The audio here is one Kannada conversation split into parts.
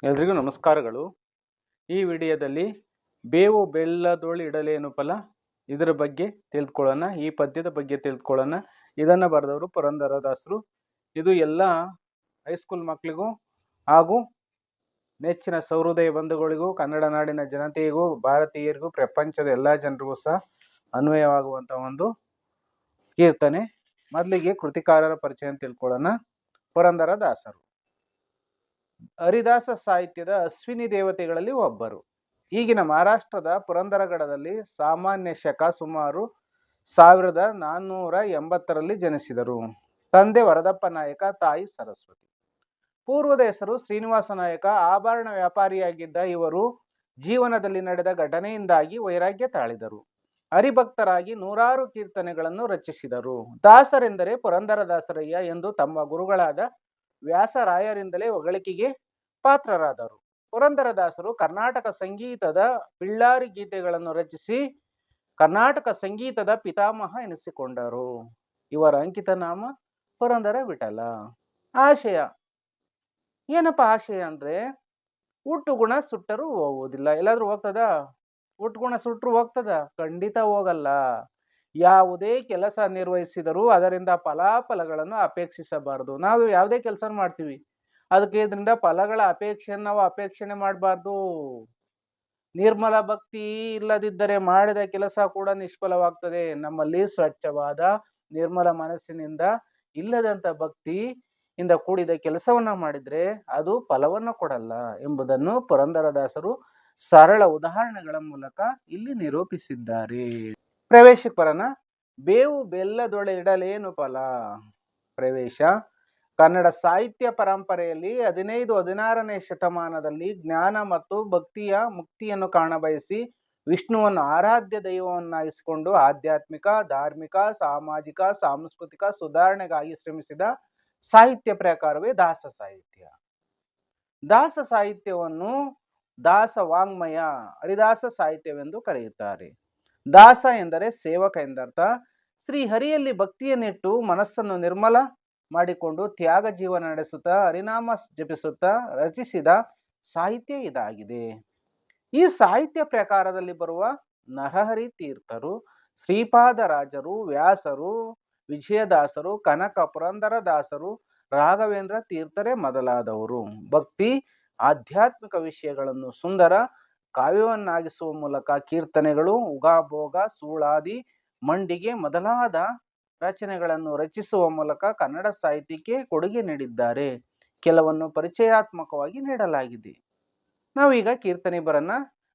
ಎಲ್ರಿಗೂ ನಮಸ್ಕಾರಗಳು. ಈ ವಿಡಿಯೋದಲ್ಲಿ ಬೇವು ಬೆಲ್ಲದೊಳು ಇಡಲೇನು ಫಲ ಇದರ ಬಗ್ಗೆ ತಿಳಿದುಕೊಳ್ಳೋಣ. ಈ ಪದ್ಯದ ಬಗ್ಗೆ ತಿಳಿದುಕೊಳ್ಳೋಣ. ಇದನ್ನು ಬರೆದವರು ಪುರಂದರದಾಸರು. ಇದು ಎಲ್ಲ ಹೈಸ್ಕೂಲ್ ಮಕ್ಕಳಿಗೂ ಹಾಗೂ ನೆಚ್ಚಿನ ಸಹೃದಯ ಬಂಧುಗಳಿಗೂ, ಕನ್ನಡ ನಾಡಿನ ಜನತೆಗೂ, ಭಾರತೀಯರಿಗೂ, ಪ್ರಪಂಚದ ಎಲ್ಲ ಜನರಿಗೂ ಸಹ ಅನ್ವಯವಾಗುವಂಥ ಒಂದು ಕೀರ್ತನೆ. ಮೊದಲಿಗೆ ಕೃತಿಕಾರರ ಪರಿಚಯ ತಿಳ್ಕೊಳ್ಳೋಣ. ಪುರಂದರದಾಸರು ಹರಿದಾಸ ಸಾಹಿತ್ಯದ ಅಶ್ವಿನಿ ದೇವತೆಗಳಲ್ಲಿ ಒಬ್ಬರು. ಈಗಿನ ಮಹಾರಾಷ್ಟ್ರದ ಪುರಂದರಗಡದಲ್ಲಿ ಸಾಮಾನ್ಯ ಶಕ ಸುಮಾರು 1480ರಲ್ಲಿ ಜನಿಸಿದರು. ತಂದೆ ವರದಪ್ಪ ನಾಯಕ, ತಾಯಿ ಸರಸ್ವತಿ. ಪೂರ್ವದ ಹೆಸರು ಶ್ರೀನಿವಾಸ ನಾಯಕ. ಆಭರಣ ವ್ಯಾಪಾರಿಯಾಗಿದ್ದ ಇವರು ಜೀವನದಲ್ಲಿ ನಡೆದ ಘಟನೆಯಿಂದಾಗಿ ವೈರಾಗ್ಯ ತಾಳಿದರು. ಹರಿಭಕ್ತರಾಗಿ ನೂರಾರು ಕೀರ್ತನೆಗಳನ್ನು ರಚಿಸಿದರು. ದಾಸರೆಂದರೆ ಪುರಂದರದಾಸರಯ್ಯ ಎಂದು ತಮ್ಮ ಗುರುಗಳಾದ ವ್ಯಾಸರಾಯರಿಂದಲೇ ಹೊಗಳಿಕೆಗೆ ಪಾತ್ರರಾದರು. ಪುರಂದರದಾಸರು ಕರ್ನಾಟಕ ಸಂಗೀತದ ಪಿಳ್ಳಾರಿ ಗೀತೆಗಳನ್ನು ರಚಿಸಿ ಕರ್ನಾಟಕ ಸಂಗೀತದ ಪಿತಾಮಹ ಎನಿಸಿಕೊಂಡರು. ಇವರ ಅಂಕಿತ ನಾಮ ಪುರಂದರ ವಿಠಲ. ಆಶಯ ಏನಪ್ಪ? ಆಶಯ ಅಂದ್ರೆ ಹುಟ್ಟು ಗುಣ ಸುಟ್ಟರೂ ಹೋಗುವುದಿಲ್ಲ. ಎಲ್ಲಾದ್ರೂ ಹೋಗ್ತದ? ಹುಟ್ಟು ಗುಣ ಸುಟ್ಟರು ಹೋಗ್ತದ? ಖಂಡಿತ ಹೋಗಲ್ಲ. ಯಾವುದೇ ಕೆಲಸ ನಿರ್ವಹಿಸಿದರೂ ಅದರಿಂದ ಫಲಾಫಲಗಳನ್ನು ಅಪೇಕ್ಷಿಸಬಾರದು. ನಾವು ಯಾವುದೇ ಕೆಲಸ ಮಾಡ್ತೀವಿ, ಅದಕ್ಕೆ ಇದರಿಂದ ಫಲಗಳ ಅಪೇಕ್ಷೆಯನ್ನು ನಾವು ಅಪೇಕ್ಷಣೆ ಮಾಡಬಾರ್ದು. ನಿರ್ಮಲ ಭಕ್ತಿ ಇಲ್ಲದಿದ್ದರೆ ಮಾಡಿದ ಕೆಲಸ ಕೂಡ ನಿಷ್ಫಲವಾಗ್ತದೆ. ನಮ್ಮಲ್ಲಿ ಸ್ವಚ್ಛವಾದ ನಿರ್ಮಲ ಮನಸ್ಸಿನಿಂದ ಇಲ್ಲದಂತ ಭಕ್ತಿ ಇಂದ ಕೂಡಿದ ಕೆಲಸವನ್ನ ಮಾಡಿದ್ರೆ ಅದು ಫಲವನ್ನು ಕೊಡಲ್ಲ ಎಂಬುದನ್ನು ಪುರಂದರದಾಸರು ಸರಳ ಉದಾಹರಣೆಗಳ ಮೂಲಕ ಇಲ್ಲಿ ನಿರೂಪಿಸಿದ್ದಾರೆ. ಪ್ರವೇಶಕ್ಕೆ ಬರೋಣ. ಬೇವು ಬೆಲ್ಲದೊಳೆ ಇಡಲೇನು ಫಲ. ಪ್ರವೇಶ. ಕನ್ನಡ ಸಾಹಿತ್ಯ ಪರಂಪರೆಯಲ್ಲಿ 15-16ನೇ ಶತಮಾನದಲ್ಲಿ ಜ್ಞಾನ ಮತ್ತು ಭಕ್ತಿಯ ಮುಕ್ತಿಯನ್ನು ಕಾಣಬಯಸಿ ವಿಷ್ಣುವನ್ನು ಆರಾಧ್ಯ ದೈವವನ್ನಾಗಿಸಿಕೊಂಡು ಆಧ್ಯಾತ್ಮಿಕ, ಧಾರ್ಮಿಕ, ಸಾಮಾಜಿಕ, ಸಾಂಸ್ಕೃತಿಕ ಸುಧಾರಣೆಗಾಗಿ ಶ್ರಮಿಸಿದ ಸಾಹಿತ್ಯ ಪ್ರಕಾರವೇ ದಾಸ ಸಾಹಿತ್ಯ. ದಾಸ ಸಾಹಿತ್ಯವನ್ನು ದಾಸ ವಾಂಗ್ಮಯ, ಹರಿದಾಸ ಸಾಹಿತ್ಯವೆಂದು ಕರೆಯುತ್ತಾರೆ. ದಾಸ ಎಂದರೆ ಸೇವಕ ಎಂದರ್ಥ. ಶ್ರೀಹರಿಯಲ್ಲಿ ಭಕ್ತಿಯನ್ನಿಟ್ಟು ಮನಸ್ಸನ್ನು ನಿರ್ಮಲ ಮಾಡಿಕೊಂಡು ತ್ಯಾಗ ಜೀವನ ನಡೆಸುತ್ತಾ ಹರಿನಾಮ ಜಪಿಸುತ್ತಾ ರಚಿಸಿದ ಸಾಹಿತ್ಯ ಇದಾಗಿದೆ. ಈ ಸಾಹಿತ್ಯ ಪ್ರಕಾರದಲ್ಲಿ ಬರುವ ನರಹರಿ ತೀರ್ಥರು, ಶ್ರೀಪಾದರಾಜರು, ವ್ಯಾಸರು, ವಿಜಯದಾಸರು, ಕನಕ ಪುರಂದರದಾಸರು, ರಾಘವೇಂದ್ರ ತೀರ್ಥರೇ ಮೊದಲಾದವರು ಭಕ್ತಿ ಆಧ್ಯಾತ್ಮಿಕ ವಿಷಯಗಳನ್ನು ಸುಂದರ ಕಾವ್ಯವನ್ನಾಗಿಸುವ ಮೂಲಕ ಕೀರ್ತನೆಗಳು, ಉಗಾಭೋಗ, ಸೂಳಾದಿ, ಮಂಡಿಗೆ ಮೊದಲಾದ ರಚನೆಗಳನ್ನು ರಚಿಸುವ ಮೂಲಕ ಕನ್ನಡ ಸಾಹಿತ್ಯಕ್ಕೆ ಕೊಡುಗೆ ನೀಡಿದ್ದಾರೆ. ಕೆಲವನ್ನು ಪರಿಚಯಾತ್ಮಕವಾಗಿ ನೀಡಲಾಗಿದೆ. ನಾವೀಗ ಕೀರ್ತನೆ ಬರೋಣ.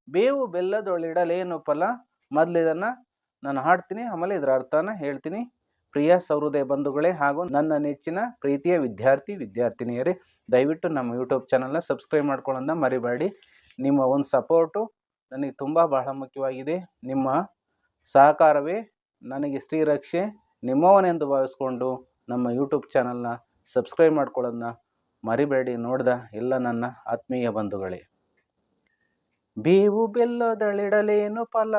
ಬೇವು ಬೆಲ್ಲದೊಳಿಡಲೇನು ಫಲ. ಮೊದಲಿದನ್ನ ನಾನು ಹಾಡ್ತೀನಿ, ಆಮೇಲೆ ಇದರ ಅರ್ಥನ ಹೇಳ್ತೀನಿ. ಪ್ರಿಯ ಸಹೃದಯ ಬಂಧುಗಳೇ ಹಾಗೂ ನನ್ನ ನೆಚ್ಚಿನ ಪ್ರೀತಿಯ ವಿದ್ಯಾರ್ಥಿನಿಯರೇ, ದಯವಿಟ್ಟು ನಮ್ಮ ಯೂಟ್ಯೂಬ್ ಚಾನಲ್ನ ಸಬ್ಸ್ಕ್ರೈಬ್ ಮಾಡ್ಕೊಳ್ಳೋದನ್ನ ಮರಿಬೇಡಿ. ನಿಮ್ಮ ಒಂದು ಸಪೋರ್ಟು ನನಗೆ ಬಹಳ ಮುಖ್ಯವಾಗಿದೆ. ನಿಮ್ಮ ಸಹಕಾರವೇ ನನಗೆ ಶ್ರೀರಕ್ಷೆ. ನಿಮ್ಮವನೆಂದು ಭಾವಿಸ್ಕೊಂಡು ನಮ್ಮ ಯೂಟ್ಯೂಬ್ ಚಾನಲ್ನ ಸಬ್ಸ್ಕ್ರೈಬ್ ಮಾಡ್ಕೊಳ್ಳೋದನ್ನ ಮರಿಬೇಡಿ. ನೋಡ್ದ ಎಲ್ಲ ನನ್ನ ಆತ್ಮೀಯ ಬಂಧುಗಳೇ. ಬೇವು ಬೆಲ್ಲದೊಳಿಡಲೇನು ಫಲ,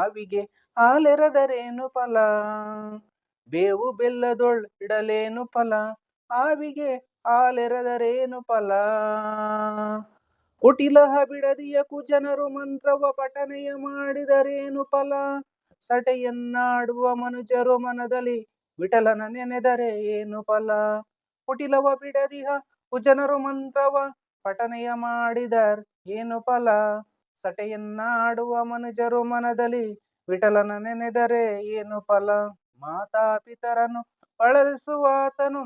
ಆವಿಗೆ ಹಾಲೆರೆದರೇನು ಫಲ. ಬೇವು ಬೆಲ್ಲದೊಳಿಡಲೇನು ಫಲ, ಆವಿಗೆ ಹಾಲೆರೆದರೇನು ಫಲ. ಕುಟಿಲಹ ಬಿಡದಿಯ ಕುಜನರು ಮಂತ್ರವ ಪಠನೆಯ ಮಾಡಿದರೇನು ಫಲ. ಸಟೆಯನ್ನಾಡುವ ಮನುಜರು ಮನದಲ್ಲಿ ವಿಠಲನ ನೆನೆದರೆ ಏನು ಫಲ. ಕುಟಿಲವ ಬಿಡದಿಹ ಕುಜನರು ಮಂತ್ರವ ಪಠನೆಯ ಮಾಡಿದರ್ ಏನು ಫಲ. ಸಟೆಯನ್ನಾಡುವ ಮನುಜರು ಮನದಲ್ಲಿ ವಿಠಲನ ನೆನೆದರೆ ಏನು ಫಲ. ಮಾತಾಪಿತರನ್ನು ಬಳಲಿಸುವಾತನು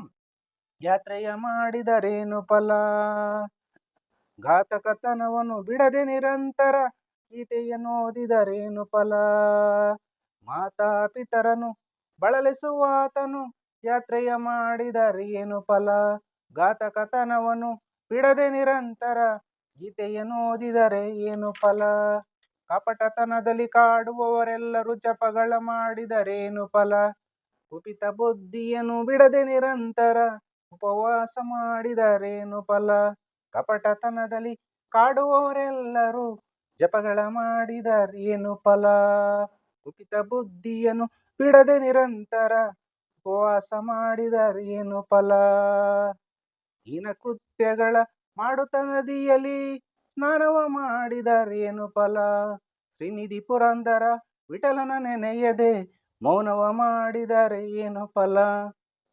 ಯಾತ್ರೆಯ ಮಾಡಿದರೇನು ಫಲ. ಘಾತಕತನವನ್ನು ಬಿಡದೆ ನಿರಂತರ ಗೀತೆಯನ್ನೋದಿದರೇನು ಫಲ. ಮಾತಾಪಿತರನ್ನು ಬಳಲಿಸುವಾತನು ಯಾತ್ರೆಯ ಮಾಡಿದರೇನು ಫಲ. ಘಾತಕತನವನ್ನು ಬಿಡದೆ ನಿರಂತರ ಗೀತೆಯನ್ನೋದಿದರೆ ಏನು ಫಲ. ಕಪಟತನದಲ್ಲಿ ಕಾಡುವವರೆಲ್ಲರೂ ಜಪಗಳ ಮಾಡಿದರೇನು ಫಲ. ಕುಪಿತ ಬುದ್ಧಿಯನ್ನು ಬಿಡದೆ ನಿರಂತರ ಉಪವಾಸ ಮಾಡಿದರೇನು ಫಲ. ಕಪಟತನದಲ್ಲಿ ಕಾಡುವವರೆಲ್ಲರೂ ಜಪಗಳ ಮಾಡಿದರೇನು ಫಲ. ಕುಪಿತ ಬುದ್ಧಿಯನ್ನು ಬಿಡದೆ ನಿರಂತರ ಉಪವಾಸ ಮಾಡಿದರೇನು ಫಲ. ಹೀನ ಕೃತ್ಯಗಳ ಮಾಡುತ್ತ ನದಿಯಲ್ಲಿ ಸ್ನಾನವ ಮಾಡಿದರೇನು ಫಲ. ಶ್ರೀನಿಧಿ ಪುರಂದರ ವಿಠಲನ ನೆನೆಯದೆ ಮೌನವ ಮಾಡಿದರೆ ಏನು ಫಲ.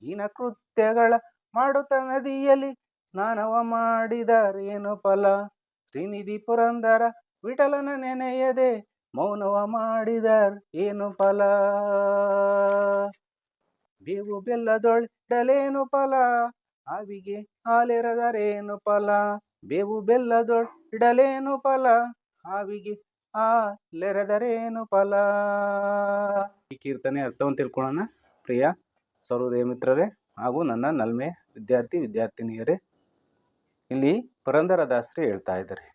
ಹೀನ ಕೃತ್ಯಗಳ ಮಾಡುತ್ತ ನದಿಯಲ್ಲಿ ಸ್ನಾನವ ಮಾಡಿದರೇನು ಫಲ. ಶ್ರೀನಿಧಿ ಪುರಂದರ ವಿಠಲನ ನೆನೆಯದೆ ಮೌನವ ಮಾಡಿದರ್ ಏನು ಫಲ. ಬೇವು ಬೆಲ್ಲದೊಳಿಡಲೇನು ಫಲ, ಆವಿಗೆ ಹಾಲೆರೆದರೇನು ಫಲ. ಬೇವು ಬೆಲ್ಲದೊಳಿಡಲೇನು ಫಲ, ಆವಿಗೆ ಹಾಲೆರೆದರೇನು ಫಲ. ಈ ಕೀರ್ತನೆ ಅರ್ಥವನ್ನು ತಿಳ್ಕೊಳ್ಳೋಣ ಪ್ರಿಯ ಸರ್ವೋದಯ ಮಿತ್ರರೇ ಹಾಗೂ ನನ್ನ ನಲ್ಮೆ ವಿದ್ಯಾರ್ಥಿನಿಯರೇ. ಇಲ್ಲಿ ಪುರಂದರದಾಸರು ಹೇಳ್ತಾ ಇದ್ದಾರೆ,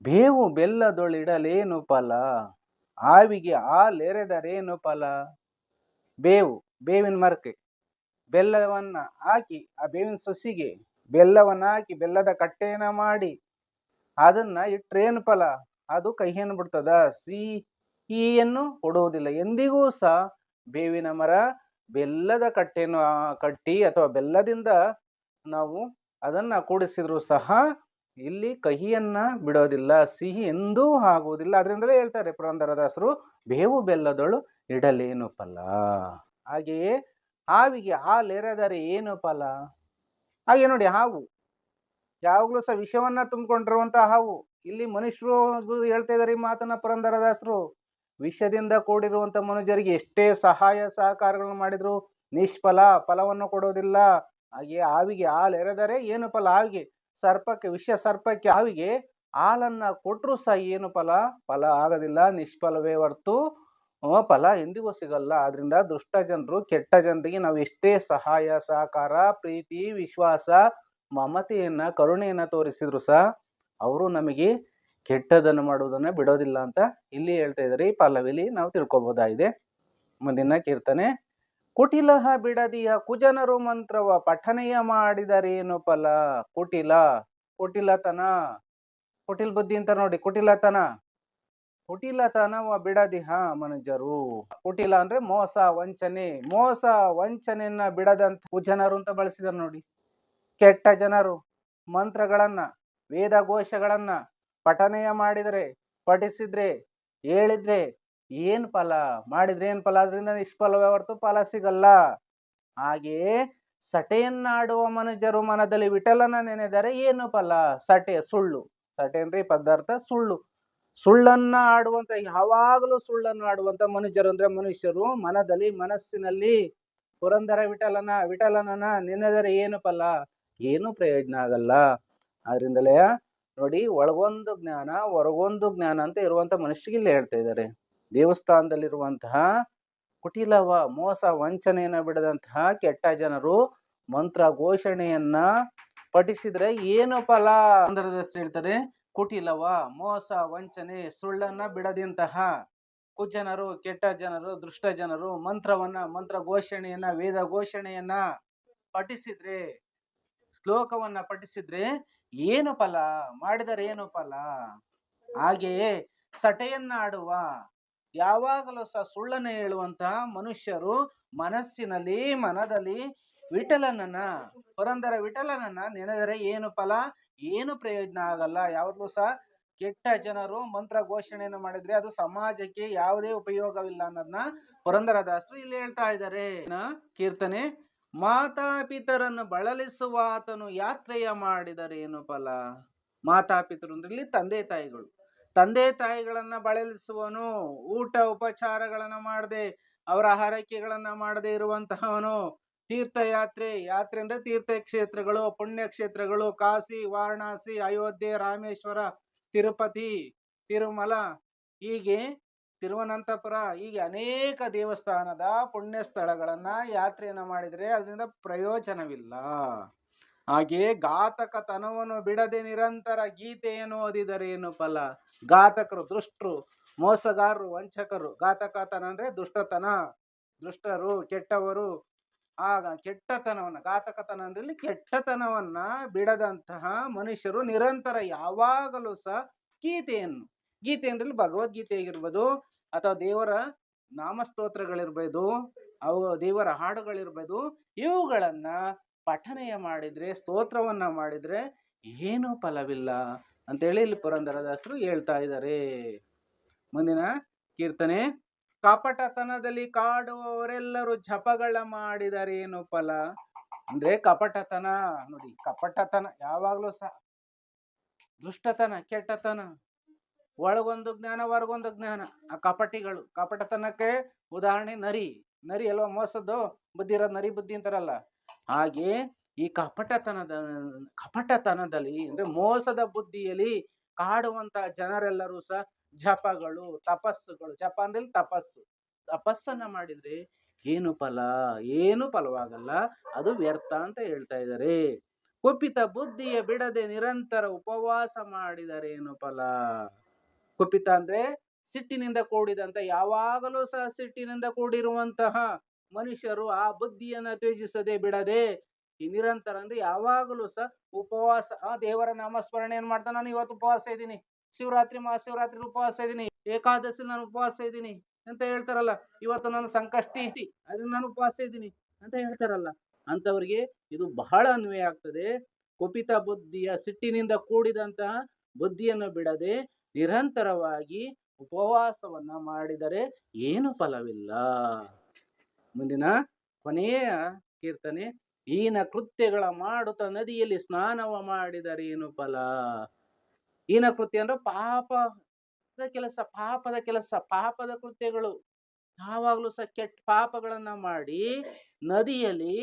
ಬೇವು ಬೆಲ್ಲದೊಳಿಡಲೇನು ಫಲ, ಆವಿಗೆ ಹಾಲೆರೆದರೇನು ಫಲ. ಬೇವಿನ ಮರಕ್ಕೆ ಬೆಲ್ಲವನ್ನ ಹಾಕಿ, ಆ ಬೇವಿನ ಸೊಸಿಗೆ ಬೆಲ್ಲವನ್ನ ಹಾಕಿ ಬೆಲ್ಲದ ಕಟ್ಟೆಯನ್ನ ಮಾಡಿ ಅದನ್ನ ಇಟ್ರೇನು ಫಲ, ಅದು ಕಹಿಯನ್ನು ಬಿಡ್ತದ, ಸಿಹಿಯನ್ನು ಕೊಡುವುದಿಲ್ಲ. ಎಂದಿಗೂ ಸಹ ಬೇವಿನ ಮರ ಬೆಲ್ಲದ ಕಟ್ಟೆಯನ್ನು ಕಟ್ಟಿ ಅಥವಾ ಬೆಲ್ಲದಿಂದ ನಾವು ಅದನ್ನ ಕೂಡಿಸಿದ್ರು ಸಹ ಇಲ್ಲಿ ಕಹಿಯನ್ನ ಬಿಡೋದಿಲ್ಲ, ಸಿಹಿ ಎಂದೂ ಆಗುವುದಿಲ್ಲ. ಅದರಿಂದಲೇ ಹೇಳ್ತಾರೆ ಪುರಂದರದಾಸರು, ಬೇವು ಬೆಲ್ಲದೊಳು ಇಡಲೇನು ಫಲ. ಹಾಗೆಯೇ ಹಾವಿಗೆ ಹಾಲೆರೆದರೆ ಏನು ಫಲ. ಹಾಗೆ ನೋಡಿ, ಹಾವು ಯಾವಾಗಲೂ ಸಹ ವಿಷವನ್ನ ತುಂಬಿಕೊಂಡಿರುವಂತಹ ಹಾವು. ಇಲ್ಲಿ ಮನುಷ್ಯರು ಹೇಳ್ತಾ ಇದ್ದಾರೆ ಈ ಮಾತನ್ನ ಪುರಂದರದಾಸರು. ವಿಷದಿಂದ ಕೂಡಿರುವಂತ ಮನುಷ್ಯರಿಗೆ ಎಷ್ಟೇ ಸಹಾಯ ಸಹಕಾರಗಳನ್ನು ಮಾಡಿದ್ರು ನಿಷ್ಫಲ, ಫಲವನ್ನು ಕೊಡೋದಿಲ್ಲ. ಹಾಗೆ ಹಾವಿಗೆ ಹಾಲೆರೆದರೆ ಏನು ಫಲ. ಹಾವಿಗೆ ವಿಷ ಸರ್ಪಕ್ಕೆ ಹಾವಿಗೆ ಹಾಲನ್ನ ಕೊಟ್ಟರು ಸಹ ಏನು ಫಲ ಆಗೋದಿಲ್ಲ, ನಿಷ್ಫಲವೇ ಹೊರತು ಫಲ ಎಂದಿಗೂ ಸಿಗಲ್ಲ. ಆದ್ರಿಂದ ದುಷ್ಟ ಜನರು, ಕೆಟ್ಟ ಜನರಿಗೆ ನಾವು ಎಷ್ಟೇ ಸಹಾಯ ಸಹಕಾರ, ಪ್ರೀತಿ, ವಿಶ್ವಾಸ, ಮಮತೆಯನ್ನ, ಕರುಣೆಯನ್ನ ತೋರಿಸಿದ್ರು ಸಹ ಅವರು ನಮಗೆ ಕೆಟ್ಟದನ್ನು ಮಾಡುವುದನ್ನ ಬಿಡೋದಿಲ್ಲ ಅಂತ ಇಲ್ಲಿ ಹೇಳ್ತಾ ಇದ್ದಾರೆ. ಈ ಪಲ್ಲವಿಲಿ ನಾವು ತಿಳ್ಕೊಬಹುದಾಗಿದೆ. ಮುಂದಿನ ಕೀರ್ತನೆ, ಕುಟಿಲಹ ಬಿಡದಿಯ ಕುಜನರು ಮಂತ್ರವ ಪಠನೆಯ ಮಾಡಿದರೇನು ಫಲ. ಕುಟಿಲತನ, ಕುಟಿಲ್ ಬುದ್ಧಿ ಅಂತ ನೋಡಿ, ಕುಟಿಲತನವ ಬಿಡದಿಹ ಮನುಜರು. ಕುಟಿಲ ಅಂದ್ರೆ ಮೋಸ ವಂಚನೆಯನ್ನ ಬಿಡದಂತ ಕುಜನರು ಅಂತ ಬಳಸಿದಾರೆ ನೋಡಿ. ಕೆಟ್ಟ ಜನರು ಮಂತ್ರಗಳನ್ನ, ವೇದ ಘೋಷಗಳನ್ನ ಪಠನೆಯ ಮಾಡಿದರೆ, ಪಠಿಸಿದ್ರೆ, ಹೇಳಿದ್ರೆ ಏನ್ ಫಲ, ಮಾಡಿದ್ರೆ ಏನ್ ಫಲ, ಅದರಿಂದ ನಿಷ್ಫಲವೇ ಹೊರತು ಫಲ ಸಿಗಲ್ಲ. ಹಾಗೆಯೇ ಸಟೆಯನ್ನಾಡುವ ಮನುಜರು ಮನದಲ್ಲಿ ವಿಠಲನ ನೆನೆದರೆ ಏನು ಫಲ. ಸಟೆ ಅಂದ್ರೆ ಪದಾರ್ಥ ಸುಳ್ಳನ್ನ ಆಡುವಂತ, ಯಾವಾಗಲೂ ಸುಳ್ಳನ್ನು ಆಡುವಂತ ಮನುಷ್ಯರು ಮನಸ್ಸಿನಲ್ಲಿ ಪುರಂದರ ವಿಠಲನನ್ನ ನೆನೆದರೆ ಏನು ಫಲ, ಏನು ಪ್ರಯೋಜನ ಆಗಲ್ಲ. ಆದ್ರಿಂದಲೇ ನೋಡಿ, ಒಳಗೊಂದು ಜ್ಞಾನ ಹೊರಗೊಂದು ಜ್ಞಾನ ಅಂತ ಇರುವಂತ ಮನುಷ್ಯರಿಗೆ ಇಲ್ಲಿ ಹೇಳ್ತಾ ಇದ್ದಾರೆ. ದೇವಸ್ಥಾನದಲ್ಲಿರುವಂತಹ ಕುಟಿಲವ, ಮೋಸ, ವಂಚನೆಯನ್ನ ಬಿಡದಂತಹ ಕೆಟ್ಟ ಜನರು ಮಂತ್ರ ಘೋಷಣೆಯನ್ನ ಪಠಿಸಿದ್ರೆ ಏನು ಫಲ ಹೇಳ್ತಾರೆ. ಕುಟಿಲವ, ಮೋಸ, ವಂಚನೆ, ಸುಳ್ಳನ್ನ ಬಿಡದಂತಹ ಕುಜನರು, ಕೆಟ್ಟ ಜನರು, ದುಷ್ಟ ಜನರು ಮಂತ್ರ ಘೋಷಣೆಯನ್ನ, ವೇದ ಘೋಷಣೆಯನ್ನ ಪಠಿಸಿದ್ರೆ, ಶ್ಲೋಕವನ್ನ ಪಠಿಸಿದ್ರೆ ಏನು ಫಲ, ಮಾಡಿದರೆ ಏನು ಫಲ. ಹಾಗೆಯೇ ಸಟೆಯನ್ನಾಡುವ, ಯಾವಾಗಲೂ ಸಹ ಸುಳ್ಳನ್ನ ಹೇಳುವಂತಹ ಮನುಷ್ಯರು ಮನದಲ್ಲಿ ಪುರಂದರ ವಿಠಲನನ್ನ ನೆನೆದರೆ ಏನು ಫಲ, ಏನು ಪ್ರಯೋಜನ ಆಗಲ್ಲ. ಯಾವಾಗಲೂ ಸಹ ಕೆಟ್ಟ ಜನರು ಮಂತ್ರ ಘೋಷಣೆಯನ್ನು ಮಾಡಿದ್ರೆ ಅದು ಸಮಾಜಕ್ಕೆ ಯಾವುದೇ ಉಪಯೋಗವಿಲ್ಲ ಅನ್ನೋದನ್ನ ಪುರಂದರದಾಸರು ಇಲ್ಲಿ ಹೇಳ್ತಾ ಇದ್ದಾರೆ. ಕೀರ್ತನೆ, ಮಾತಾಪಿತರನ್ನು ಬಳಲಿಸುವ ಆತನು ಯಾತ್ರೆಯ ಮಾಡಿದರೇನು ಫಲ. ಮಾತಾಪಿತರು ಅಂದ್ರೆ ಇಲ್ಲಿ ತಂದೆ ತಾಯಿಗಳನ್ನ ಬಳಲಿಸುವನು, ಊಟ ಉಪಚಾರಗಳನ್ನ ಮಾಡದೆ, ಅವರ ಹರಕೆಗಳನ್ನ ಮಾಡದೆ ಇರುವಂತಹವನು, ಯಾತ್ರೆ ಅಂದ್ರೆ ತೀರ್ಥ ಕ್ಷೇತ್ರಗಳು, ಪುಣ್ಯ ಕ್ಷೇತ್ರಗಳು, ಕಾಶಿ, ವಾರಣಾಸಿ, ಅಯೋಧ್ಯೆ, ರಾಮೇಶ್ವರ, ತಿರುಪತಿ, ತಿರುಮಲ, ಹೀಗೆ ತಿರುವನಂತಪುರ, ಹೀಗೆ ಅನೇಕ ದೇವಸ್ಥಾನದ ಪುಣ್ಯ ಸ್ಥಳಗಳನ್ನ ಯಾತ್ರೆಯನ್ನ ಮಾಡಿದ್ರೆ ಅದರಿಂದ ಪ್ರಯೋಜನವಿಲ್ಲ. ಹಾಗೆಯೇ ಘಾತಕತನವನ್ನು ಬಿಡದೆ ನಿರಂತರ ಗೀತೆಯನ್ನು ಓದಿದರೇನು ಫಲ. ಘಾತಕರು, ದುಷ್ಟರು, ಮೋಸಗಾರರು, ವಂಚಕರು, ಘಾತಕತನ ಅಂದ್ರೆ ದುಷ್ಟರು, ಕೆಟ್ಟವರು. ಆಗ ಘಾತಕತನ ಅಂದ್ರೆ ಕೆಟ್ಟತನವನ್ನ ಬಿಡದಂತಹ ಮನುಷ್ಯರು ನಿರಂತರ ಯಾವಾಗಲೂ ಸಹ ಗೀತೆ ಅಂದ್ರೆ ಭಗವದ್ಗೀತೆ ಆಗಿರ್ಬೋದು, ಅಥವಾ ದೇವರ ನಾಮಸ್ತೋತ್ರಗಳಿರ್ಬೋದು, ಅವು ದೇವರ ಹಾಡುಗಳಿರ್ಬೋದು, ಇವುಗಳನ್ನ ಪಠನೆಯ ಮಾಡಿದ್ರೆ, ಸ್ತೋತ್ರವನ್ನ ಮಾಡಿದ್ರೆ ಏನು ಫಲವಿಲ್ಲ ಅಂತೇಳಿ ಇಲ್ಲಿ ಪುರಂದರದಾಸರು ಹೇಳ್ತಾ ಇದ್ದಾರೆ. ಮುಂದಿನ ಕೀರ್ತನೆ. ಕಪಟತನದಲ್ಲಿ ಕಾಡುವವರೆಲ್ಲರೂ ಜಪಗಳ ಮಾಡಿದರೇನು ಫಲ. ಅಂದ್ರೆ ಕಪಟತನ ನೋಡಿ, ಕಪಟತನ ಯಾವಾಗ್ಲೂ ಸಹ ದುಷ್ಟತನ, ಕೆಟ್ಟತನ, ಒಳಗೊಂದು ಜ್ಞಾನ ಹೊರಗೊಂದು ಜ್ಞಾನ. ಆ ಕಪಟಿಗಳು, ಕಪಟತನಕ್ಕೆ ಉದಾಹರಣೆ ನರಿ. ನರಿ ಅಲ್ವಾ ಮೋಸದ್ದು ಬುದ್ಧಿ ಇರೋದು, ನರಿ ಬುದ್ಧಿ ಅಂತಾರಲ್ಲ. ಹಾಗೆ ಈ ಕಪಟತನದಲ್ಲಿ ಅಂದ್ರೆ ಮೋಸದ ಬುದ್ಧಿಯಲ್ಲಿ ಕಾಡುವಂತ ಜನರೆಲ್ಲರೂ ಸಹ ಜಪಗಳು, ತಪಸ್ಸುಗಳು. ಜಪ ಅಂದ್ರೆ ತಪಸ್ಸನ್ನ ಮಾಡಿದ್ರೆ ಏನು ಫಲ? ಏನು ಫಲವಾಗಲ್ಲ, ಅದು ವ್ಯರ್ಥ ಅಂತ ಹೇಳ್ತಾ ಇದ್ದಾರೆ. ಕುಪಿತ ಬುದ್ಧಿಯ ಬಿಡದೆ ನಿರಂತರ ಉಪವಾಸ ಮಾಡಿದರೇನು ಫಲ. ಕುಪಿತ ಅಂದ್ರೆ ಸಿಟ್ಟಿನಿಂದ ಕೂಡಿದಂತ, ಯಾವಾಗಲೂ ಸಹ ಸಿಟ್ಟಿನಿಂದ ಕೂಡಿರುವಂತಹ ಮನುಷ್ಯರು ಆ ಬುದ್ಧಿಯನ್ನ ತ್ಯಜಿಸದೆ ಬಿಡದೆ ಈ ನಿರಂತರ ಅಂದ್ರೆ ಯಾವಾಗಲೂ ಸಹ ಉಪವಾಸ, ದೇವರ ನಾಮಸ್ಮರಣೆ ಏನ್ ಮಾಡ್ತಾ, ನಾನು ಇವತ್ತು ಉಪವಾಸ ಇದ್ದೀನಿ, ಶಿವರಾತ್ರಿ ಮಹಾಶಿವರಾತ್ರಿ ಉಪವಾಸ ಇದ್ದೀನಿ, ಏಕಾದಶಿ ನಾನು ಉಪವಾಸ ಇದ್ದೀನಿ ಅಂತ ಹೇಳ್ತಾರಲ್ಲ. ಇವತ್ತು ನಾನು ಸಂಕಷ್ಟಿ ಅದನ್ನ ನಾನು ಉಪವಾಸ ಇದ್ದೀನಿ ಅಂತ ಹೇಳ್ತಾರಲ್ಲ. ಅಂತವರಿಗೆ ಇದು ಬಹಳ ಅನ್ವಯ ಆಗ್ತದೆ. ಕುಪಿತ ಬುದ್ಧಿಯ ಸಿಟ್ಟಿನಿಂದ ಕೂಡಿದಂತಹ ಬುದ್ಧಿಯನ್ನು ಬಿಡದೆ ನಿರಂತರವಾಗಿ ಉಪವಾಸವನ್ನ ಮಾಡಿದರೆ ಏನು ಫಲವಿಲ್ಲ. ಮುಂದಿನ ಕೊನೆಯ ಕೀರ್ತನೆ. ಹೀನ ಕೃತ್ಯಗಳ ಮಾಡುತ್ತ ನದಿಯಲ್ಲಿ ಸ್ನಾನವ ಮಾಡಿದರೆ ಏನು ಫಲ. ಹೀನ ಕೃತ್ಯ ಅಂದ್ರೆ ಪಾಪದ ಕೆಲಸ, ಪಾಪದ ಕೃತ್ಯಗಳು. ಯಾವಾಗ್ಲೂ ಸಹ ಕೆಟ್ಟ ಪಾಪಗಳನ್ನ ಮಾಡಿ ನದಿಯಲ್ಲಿ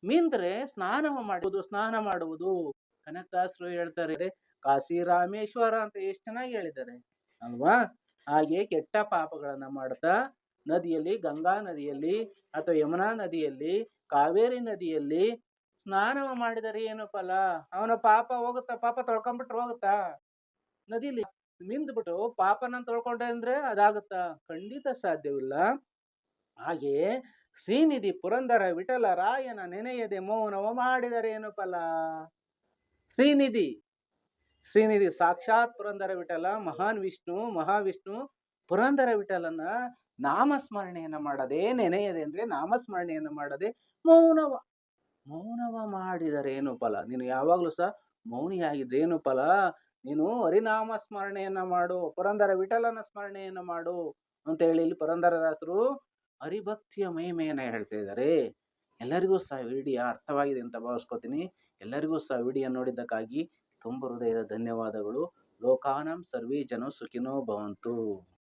ಮಿಂದ್ರೆ ಸ್ನಾನ ಮಾಡುವುದು. ಕನಕದಾಸರು ಹೇಳ್ತಾರೆ, ಕಾಶಿ ರಾಮೇಶ್ವರ ಅಂತ ಎಷ್ಟು ಚೆನ್ನಾಗಿ ಹೇಳಿದ್ದಾರೆ ಅಲ್ವಾ. ಹಾಗೆ ಕೆಟ್ಟ ಪಾಪಗಳನ್ನ ಮಾಡ್ತಾ ನದಿಯಲ್ಲಿ, ಗಂಗಾ ನದಿಯಲ್ಲಿ ಅಥವಾ ಯಮುನಾ ನದಿಯಲ್ಲಿ, ಕಾವೇರಿ ನದಿಯಲ್ಲಿ ಸ್ನಾನವ ಮಾಡಿದರೆ ಏನು ಫಲ. ಅವನ ಪಾಪ ಹೋಗುತ್ತಾ? ಪಾಪ ತೊಳ್ಕೊಂಡ್ಬಿಟ್ರೆ ಹೋಗುತ್ತಾ? ನದಿಲಿ ಮಿಂದ್ಬಿಟ್ಟು ಪಾಪನ ತೊಳ್ಕೊಂಡೆ ಅಂದ್ರೆ ಅದಾಗುತ್ತಾ? ಖಂಡಿತ ಸಾಧ್ಯವಿಲ್ಲ. ಹಾಗೆ ಶ್ರೀನಿಧಿ ಪುರಂದರ ವಿಠಲ ರಾಯನ ನೆನೆಯದೆ ಮೌನವ ಮಾಡಿದರೆ ಏನು ಫಲ. ಶ್ರೀನಿಧಿ ಸಾಕ್ಷಾತ್ ಪುರಂದರ ವಿಠಲ, ಮಹಾವಿಷ್ಣು ಪುರಂದರ ವಿಠಲನ ನಾಮಸ್ಮರಣೆಯನ್ನ ಮಾಡದೆ, ನೆನೆಯದೆ ಅಂದ್ರೆ ನಾಮಸ್ಮರಣೆಯನ್ನ ಮಾಡದೆ ಮೌನವ ಮಾಡಿದರೆ ಏನು ಫಲ. ನೀನು ಯಾವಾಗ್ಲೂ ಸಹ ಮೌನಿಯಾಗಿದ್ರೇನು ಫಲ. ನೀನು ಹರಿನಾಮ ಸ್ಮರಣೆಯನ್ನ ಮಾಡು, ಪುರಂದರ ವಿಠಲನ ಸ್ಮರಣೆಯನ್ನ ಮಾಡು ಅಂತ ಹೇಳಿ ಇಲ್ಲಿ ಪುರಂದರದಾಸರು ಹರಿಭಕ್ತಿಯ ಮಹಿಮೆಯನ್ನ ಹೇಳ್ತಾ ಇದ್ದಾರೆ. ಎಲ್ಲರಿಗೂ ಸಹ ವಿಡಿಯೋ ಅರ್ಥವಾಗಿದೆ ಅಂತ ಭಾವಿಸ್ಕೊತೀನಿ. ಎಲ್ಲರಿಗೂ ಸಹ ವಿಡಿಯೋ ನೋಡಿದ್ದಕ್ಕಾಗಿ ತುಂಬ ಹೃದಯದ ಧನ್ಯವಾದಗಳು. ಲೋಕಾನಂ ಸರ್ವೇ ಜನೋ ಸುಖಿನೋ ಭವಂತು.